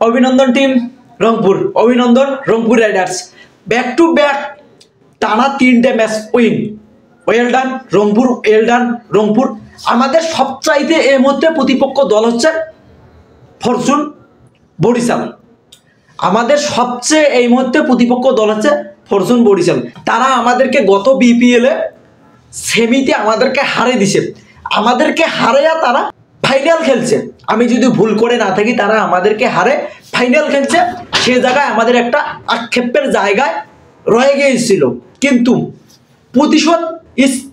অভিনন্দন টিম রংপুর, অভিনন্দন Rangpur Riders. Back to back টানা 3টে match win. Well done Rangpur, well done Rangpur. আমাদের সবচাইতে এই মুহূর্তে প্রতিপক্ষ দল হচ্ছে ফরচুন বরিশাল। আমাদের সবচেয়ে এই মুহূর্তে প্রতিপক্ষ দল হচ্ছে ফরচুন বরিশাল। তারা আমাদেরকে গত বিপিএলে সেমিতে আমাদেরকে হারিয়ে দিছে, আমাদেরকে হারিয়ে তারা ফাইনাল খেলছে। আমি যদি ভুল করে না থাকি, তারা আমাদেরকে হারে ফাইনাল খেলছে। সে জায়গায় আমাদের একটা আক্ষেপের জায়গায় রয়ে গিয়েছিল, কিন্তু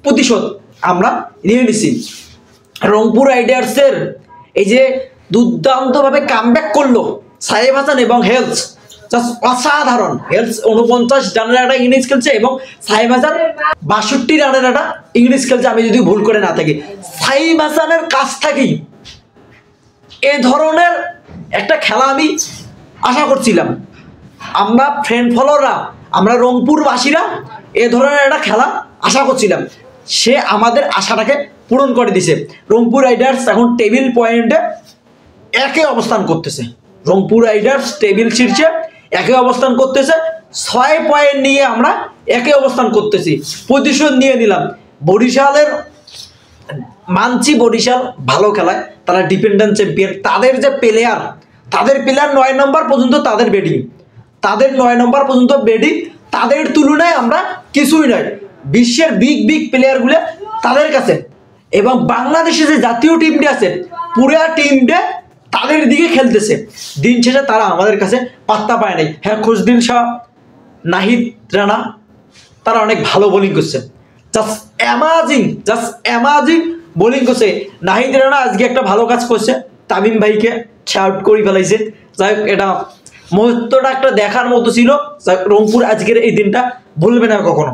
প্রতিশোধ আমরা নিয়ে নিছি। রংপুর রাইডার্সের এই যে দুর্দান্তভাবে কামব্যাক করলো সাহেব হাসান এবং হেলস, অসাধারণ। হেলস 49 রানের একটা ইনিংস খেলছে এবং সাহেব হাসান 62 রানের একটা ইনিংস খেলছে, আমি যদি ভুল করে না থাকি। সাহেব হাসানের কাছ থেকেই এ ধরনের একটা খেলা আমি আশা করছিলাম। আমরা ফ্রেন্ড ফলোয়াররা, আমরা রংপুরবাসীরা এ ধরনের একটা খেলা আশা করছিলাম। সে আমাদের আশাটাকে পূরণ করে দিছে। রংপুর রাইডার্স এখন টেবিল পয়েন্টে একে অবস্থান করতেছে। রংপুর রাইডার্স টেবিল শীর্ষে একে অবস্থান করতেছে। 6 পয়েন্ট নিয়ে আমরা একে অবস্থান করতেছি। প্রতিশোধ নিয়ে নিলাম। বরিশালের মানছি, বরিশাল ভালো খেলায়, তারা ডিপেন্ডেন্ট চ্যাম্পিয়ন। তাদের যে প্লেয়ার, তাদের প্লেয়ার 9 নম্বর পর্যন্ত তাদের ব্যাটিং, তাদের 9 নম্বর পর্যন্ত ব্যাটিং, তাদের তুলনায় আমরা কিছুই নয়। বিশ্বের বিগ প্লেয়ারগুলো তাদের কাছে, এবং বাংলাদেশে যে জাতীয় টিমটি আছে পুরো টিমটা তাদের দিকে খেলতেছে। দিন শেষে তারা আমাদের কাছে পাত্তা পায় নাই। হ্যাঁ, খুশদিন শাহ, নাহিদ রানা তারা অনেক ভালো বোলিং করছে, জাস্ট অ্যামাজিং বোলিং করছে। নাহিদ রানা আজকে একটা ভালো কাজ করছে, তামিম ভাইকে আউট করে ফেলাইছে। যাই হোক, এটা মুহূর্তটা একটা দেখার মতো ছিল। রংপুর আজকের এই দিনটা ভুলবে না কখনো,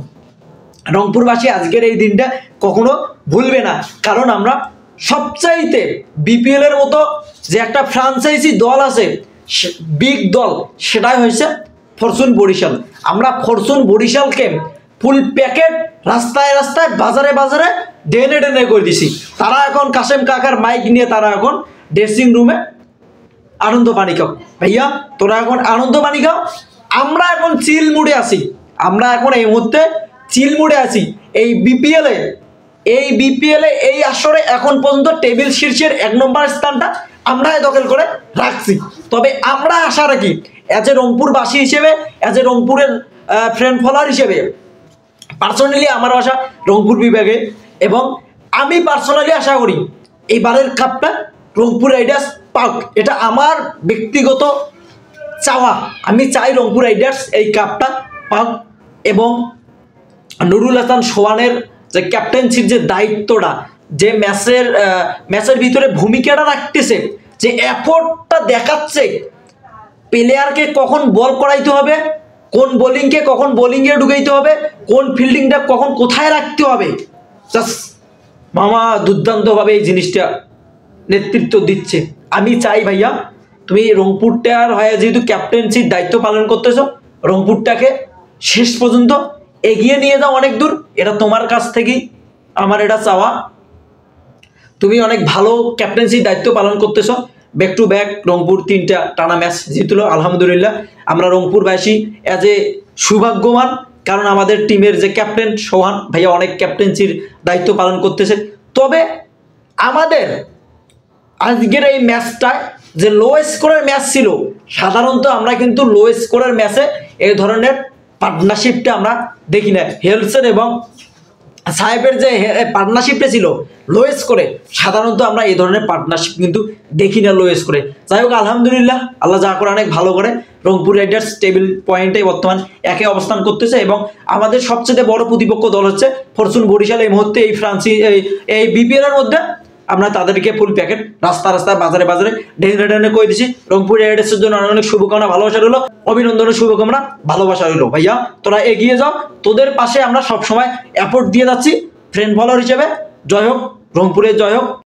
রংপুরবাসী আজকের এই দিনটা কখনো ভুলবে না। কারণ আমরা সবচাইতে বিপিএল এর মতো যে একটা ফ্রাঞ্চাইজি দল আছে, বিগ দল, সেটাই হয়েছে ফরচুন বরিশাল। আমরা ফরচুন বরিশালকে ফুল প্যাকেট রাস্তায় বাজারে ডেনে করে দিছি। তারা এখন কাশেম কাকার মাইক নিয়ে তারা এখন ড্রেসিং রুমে আনন্দ পানি খাও। ভাইয়া, তোরা এখন আনন্দ পানি খাও, আমরা এখন চিল মুডে আছি। আমরা এখন এই মুহূর্তে চিল মুডে আছি। এই বিপিএলে এই আসরে এখন পর্যন্ত টেবিল শীর্ষের 1 নম্বর স্থানটা আমরা দখল করে রাখছি। তবে আমরা আশা রাখি, অ্যাজ এ রংপুরবাসী হিসেবে, অ্যাজ এ রংপুরের ফ্রেন্ড ফলোয়ার হিসেবে, পার্সোনালি আমার আশা রংপুর বিভাগে, এবং আমি পার্সোনালি আশা করি এইবারের কাপটা রংপুর রাইডার্স পাক। এটা আমার ব্যক্তিগত চাওয়া। আমি চাই রংপুর রাইডার্স এই কাপটা পাক, এবং নুরুল হাসান সোহানের যে ক্যাপ্টেন্সির যে দায়িত্বটা, যে ম্যাচের ভিতরে ভূমিকাটা রাখতেছে, যে এফোর্টটা দেখাচ্ছে, প্লেয়ারকে কখন বল করাইতে হবে, কোন বোলিংকে কখন বোলিংয়ে ঢুকাইতে হবে, কোন ফিল্ডিংটা কখন কোথায় রাখতে হবে, জাস্ট মামা দুর্দান্তভাবে এই জিনিসটা নেতৃত্ব দিচ্ছে। আমি চাই ভাইয়া, তুমি রংপুরটার হয়ে যেহেতু ক্যাপ্টেন্সির দায়িত্ব পালন করতেছো, রংপুরটাকে শেষ পর্যন্ত এগিয়ে নিয়ে যাও অনেক দূর। এটা তোমার কাছ থেকেই আমার এটা চাওয়া। তুমি অনেক ভালো ক্যাপ্টেন্সির দায়িত্ব পালন করতেছো। ব্যাক টু ব্যাক রংপুর 3টা টানা ম্যাচ জিতলো, আলহামদুলিল্লাহ। আমরা রংপুরবাসী অ্যাজ এ সৌভাগ্যবান, কারণ আমাদের টিমের যে ক্যাপ্টেন সোহান ভাইয়া অনেক ক্যাপ্টেন্সির দায়িত্ব পালন করতেছে। তবে আমাদের আজকের এই ম্যাচটায় যে লো স্কোরের ম্যাচ ছিল, সাধারণত আমরা কিন্তু লো স্কোরের ম্যাচে এই ধরনের পার্টনারশিপটা আমরা দেখি না। হেলসের এবং সাহেবের যে পার্টনারশিপটা ছিল লো স্কোরে, সাধারণত আমরা এই ধরনের পার্টনারশিপ কিন্তু দেখি না লো স্কোরে। যাই হোক, আলহামদুলিল্লাহ, আল্লাহ যা করে অনেক ভালো করে। রংপুর রাইডার্স টেবিল পয়েন্টে বর্তমান একে অবস্থান করতেছে, এবং আমাদের সবচেয়ে বড় প্রতিপক্ষ দল হচ্ছে ফরচুন বরিশাল। এই মুহূর্তে এই বিপিএল এর মধ্যে আমরা তাদেরকে ফুল প্যাকেট রাস্তায় বাজারে ডেনে করে দিছি। রংপুর রাইডার্সের জন্য অনেক শুভকামনা, ভালোবাসা রইলো, অভিনন্দনের শুভকামনা, ভালোবাসা রইলো। ভাইয়া, তোরা এগিয়ে যাও, তোদের পাশে আমরা সবসময় এফোর্ট দিয়ে যাচ্ছি ফ্রেন্ড ফলোয়ার হিসেবে। জয় হোক, রংপুরের জয় হোক।